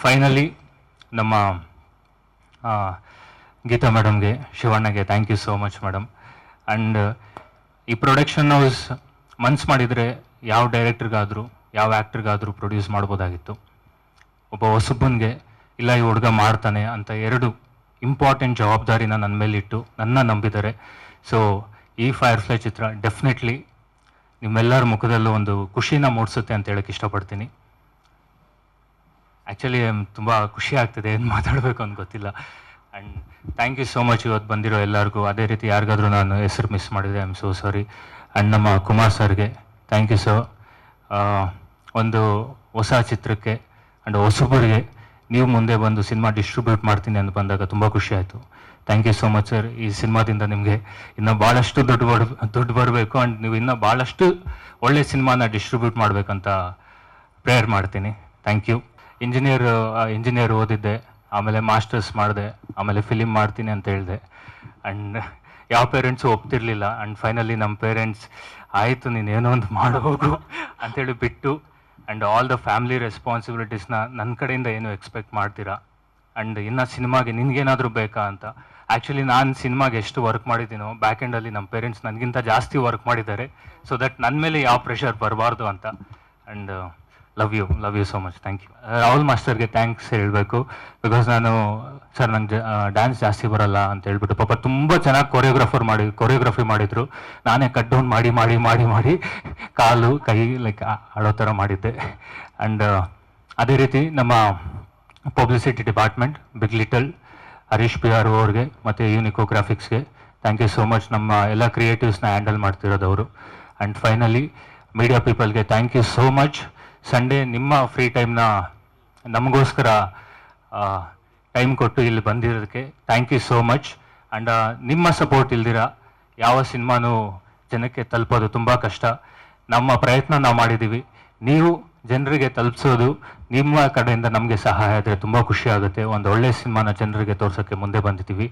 Finally ನಮ್ಮ ಗೀತಾ ಮೇಡಮ್ಗೆ, ಶಿವಣ್ಣಗೆ thank you so much madam. And ಈ ಪ್ರೊಡಕ್ಷನ್ ಹೌಸ್ ಮನ್ಸು ಮಾಡಿದರೆ ಯಾವ ಡೈರೆಕ್ಟ್ರಿಗಾದರೂ ಯಾವ ಆ್ಯಕ್ಟ್ರಿಗಾದರೂ ಪ್ರೊಡ್ಯೂಸ್ ಮಾಡ್ಬೋದಾಗಿತ್ತು. ಒಬ್ಬ ಹೊಸಬ್ಬನಿಗೆ ಇಲ್ಲ ಈ ಹುಡುಗ ಮಾಡ್ತಾನೆ ಅಂತ ಎರಡು ಇಂಪಾರ್ಟೆಂಟ್ ಜವಾಬ್ದಾರಿನ ನನ್ನ ಮೇಲಿಟ್ಟು ನನ್ನ ನಂಬಿದ್ದಾರೆ. ಸೊ ಈ ಫೈರ್ಫ್ಲೈ ಚಿತ್ರ ಡೆಫಿನೆಟ್ಲಿ ನಿಮ್ಮೆಲ್ಲರ ಮುಖದಲ್ಲೂ ಒಂದು ಖುಷಿನ ಮೂಡಿಸುತ್ತೆ ಅಂತ ಹೇಳಕ್ಕೆ ಇಷ್ಟಪಡ್ತೀನಿ. ಆ್ಯಕ್ಚುಲಿ ತುಂಬ ಖುಷಿ ಆಗ್ತಿದೆ, ಏನು ಮಾತಾಡಬೇಕು ಅಂತ ಗೊತ್ತಿಲ್ಲ. And thank you so much ಇವತ್ತು ಬಂದಿರೋ ಎಲ್ಲರಿಗೂ. ಅದೇ ರೀತಿ ಯಾರಿಗಾದ್ರೂ ನಾನು ಹೆಸರು ಮಿಸ್ ಮಾಡಿದೆ, I am so sorry. And ನಮ್ಮ ಕುಮಾರ್ ಸರ್ಗೆ ಥ್ಯಾಂಕ್ ಯು ಸರ್. ಒಂದು ಹೊಸ ಚಿತ್ರಕ್ಕೆ ಆ್ಯಂಡ್ ಹೊಸಬರಿಗೆ ನೀವು ಮುಂದೆ ಬಂದು ಸಿನಿಮಾ ಡಿಸ್ಟ್ರಿಬ್ಯೂಟ್ ಮಾಡ್ತೀನಿ ಅಂತ ಬಂದಾಗ ತುಂಬ ಖುಷಿ ಆಯಿತು. Thank you so much sir. ಈ ಸಿನಿಮಾದಿಂದ ನಿಮಗೆ ಇನ್ನೂ ಭಾಳಷ್ಟು ದುಡ್ಡು ಬರಬೇಕು ಆ್ಯಂಡ್ ನೀವು ಇನ್ನೂ ಭಾಳಷ್ಟು ಒಳ್ಳೆ ಸಿನಿಮಾನ ಡಿಸ್ಟ್ರಿಬ್ಯೂಟ್ ಮಾಡಬೇಕಂತ ಪ್ರೇಯರ್ ಮಾಡ್ತೀನಿ. Thank you. ಇಂಜಿನಿಯರ್ ಓದಿದ್ದೆ, ಆಮೇಲೆ ಮಾಸ್ಟರ್ಸ್ ಮಾಡಿದೆ, ಆಮೇಲೆ ಫಿಲಿಮ್ ಮಾಡ್ತೀನಿ ಅಂತ ಹೇಳಿದೆ. ಆ್ಯಂಡ್ ಯಾವ ಪೇರೆಂಟ್ಸು ಒಪ್ತಿರ್ಲಿಲ್ಲ. ಆ್ಯಂಡ್ ಫೈನಲಿ ನಮ್ಮ ಪೇರೆಂಟ್ಸ್ ಆಯಿತು ನೀನೇನೋ ಒಂದು ಮಾಡೋಗು ಅಂಥೇಳಿ ಬಿಟ್ಟು, ಆ್ಯಂಡ್ ಆಲ್ ದ ಫ್ಯಾಮಿಲಿ ರೆಸ್ಪಾನ್ಸಿಬಿಲಿಟೀಸ್ನ ನನ್ನ ಕಡೆಯಿಂದ ಏನು ಎಕ್ಸ್ಪೆಕ್ಟ್ ಮಾಡ್ತೀರಾ. ಆ್ಯಂಡ್ ಇನ್ನು ಸಿನಿಮಾಗೆ ನಿನಗೇನಾದರೂ ಬೇಕಾ ಅಂತ. ಆ್ಯಕ್ಚುಲಿ ನಾನು ಸಿನಿಮಾಗೆ ಎಷ್ಟು ವರ್ಕ್ ಮಾಡಿದ್ದೀನೋ ಬ್ಯಾಕ್ ಎಂಡಲ್ಲಿ ನಮ್ಮ ಪೇರೆಂಟ್ಸ್ ನನಗಿಂತ ಜಾಸ್ತಿ ವರ್ಕ್ ಮಾಡಿದ್ದಾರೆ. ಸೊ ದಟ್ ನನ್ನ ಮೇಲೆ ಯಾವ ಪ್ರೆಷರ್ ಬರಬಾರ್ದು ಅಂತ. And love you so much. Thank you. Rahul ಮಾಸ್ಟರ್ಗೆ ಥ್ಯಾಂಕ್ಸ್ ಹೇಳಬೇಕು. ಬಿಕಾಸ್ ನಾನು ಸರ್ ನಂಗೆ ಡ್ಯಾನ್ಸ್ ಜಾಸ್ತಿ ಬರಲ್ಲ ಅಂತ ಹೇಳ್ಬಿಟ್ಟು ಪಾಪ ತುಂಬ ಚೆನ್ನಾಗಿ ಕೊರಿಯೋಗ್ರಫಿ ಮಾಡಿದರು. ನಾನೇ ಕಟ್ ಡೌನ್ ಮಾಡಿ ಕಾಲು ಕೈ ಲೈಕ್ ಆಡೋ ಥರ ಮಾಡಿದ್ದೆ. ಆ್ಯಂಡ್ ಅದೇ ರೀತಿ ನಮ್ಮ publicity department big little Harish P R ಅವ್ರಿಗೆ ಮತ್ತು ಯೂನಿಕೋ ಗ್ರಾಫಿಕ್ಸ್ಗೆ ಥ್ಯಾಂಕ್ ಯು ಸೋ ಮಚ್. ನಮ್ಮ ಎಲ್ಲ ಕ್ರಿಯೇಟಿವ್ಸ್ನ ಹ್ಯಾಂಡಲ್ ಮಾಡ್ತಿರೋದವರು. ಆ್ಯಂಡ್ ಫೈನಲಿ ಮೀಡಿಯಾ ಪೀಪಲ್ಗೆ thank you so much. Sunday ನಿಮ್ಮ ಫ್ರೀ ಟೈಮ್ನ ನಮಗೋಸ್ಕರ ಟೈಮ್ ಕೊಟ್ಟು ಇಲ್ಲಿ ಬಂದಿರೋದಕ್ಕೆ thank you so much. And ನಿಮ್ಮ ಸಪೋರ್ಟ್ ಇಲ್ದಿರ ಯಾವ ಸಿನಿಮಾನೂ ಜನಕ್ಕೆ ತಲುಪೋದು ತುಂಬ ಕಷ್ಟ. ನಮ್ಮ ಪ್ರಯತ್ನ ನಾವು ಮಾಡಿದ್ದೀವಿ. ನೀವು ಜನರಿಗೆ ತಲುಪಿಸೋದು ನಿಮ್ಮ ಕಡೆಯಿಂದ ನಮಗೆ ಸಹಾಯ ಆದರೆ ತುಂಬ ಖುಷಿ ಆಗುತ್ತೆ. ಒಂದು ಒಳ್ಳೆಯ ಸಿನಿಮಾನ ಜನರಿಗೆ ತೋರ್ಸೋಕ್ಕೆ ಮುಂದೆ ಬಂದಿದ್ದೀವಿ.